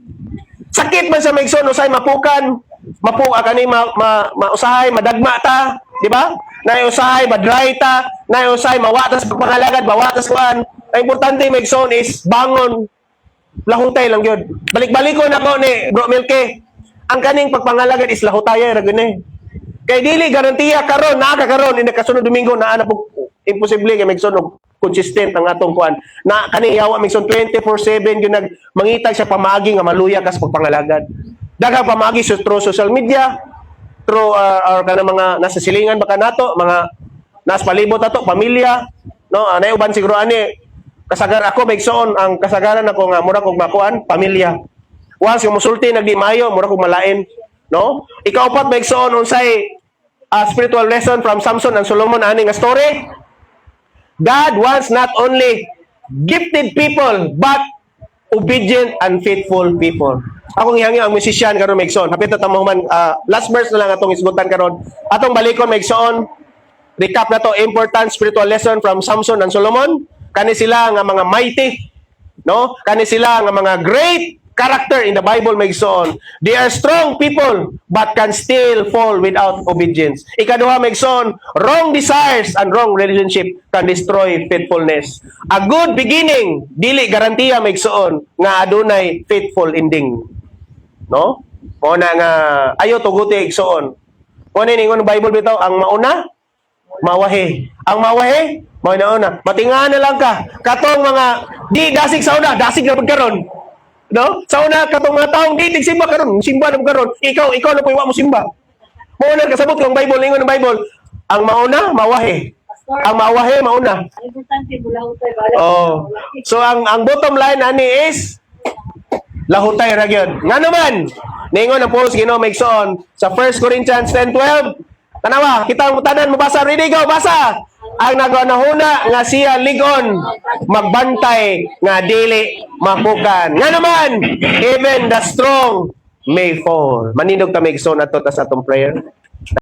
Sakit man sa mixon, usay mapukan, kani mausahay, madagma ta, di ba? Naiusahay, madry ta, naiusahay, mawatas pagpangalagad, mawatas kuan. Ang importante mixon is bangon, lahutay lang yun. Balik-balik ko na ko ni Bro Milke. Ang kaning pagpangalagad is lahutaya ra gani. Kay dili garantiya karon karon ina kasunod Domingo naa na po imposible kay magsunog consistent ang atong kuan. Na kani yawa migson 24/7 gyud nag mangitag sa pamaagi nga maluya kas pagpangalagad. Daghang pamaagi through social media, through or kana mga nasa silingan baka nato, mga nas palibot ato, pamilya, no? Anay uban siguro ani kasagar ako migsoon ang kasagaran ako nga mura kog makuan, pamilya. Once yung musulti nagdi mayo mura kog malain no ikaupat maigsoon unsay spiritual lesson from Samson and Solomon ani nga story. God wants not only gifted people but obedient and faithful people. Akong ihangyo ang musician karon maigsoon hapit ta mo man last verse na lang atong isgutan karon atong balikon maigsoon recap na to important spiritual lesson from Samson and Solomon. Kani sila nga mga mighty no kani sila nga mga great character in the Bible maigsoon. They are strong people but can still fall without obedience. Ikaduha maigsoon, wrong desires and wrong relationship can destroy faithfulness. A good beginning dili garantiya maigsoon nga adunay faithful ending. No? Mo na nga ayo tuguti igsoon. Mo ni ningon Bible bitaw ang mauna mawahi. Ang mawahi mo na una. Matingaan na lang ka. Katong mga di dasig sa una, dasig na pagkaron. No? Sa una katong mga taong ditig simba karon, simba na karon. Ikaw na po iwa mo simba. Mauna kasabot kang Bible, ingon ng Bible. Ang mauna mawahi. Ang mawahi mauna. Importante bulahutay balik. Oh. So ang bottom line ani is lahutay ra gyud. Nga naman, ningon ang Paul Ginoo maigsoon sa 1 Corinthians 10:12. Tanawa, kita ang tanan mabasa ready go, basa. Ang nagunahuna nga siya ligon magbantay nga dili mapukan. Nga naman, even the strong may fall. Manindog ta maigsoon ato ta sa atong prayer.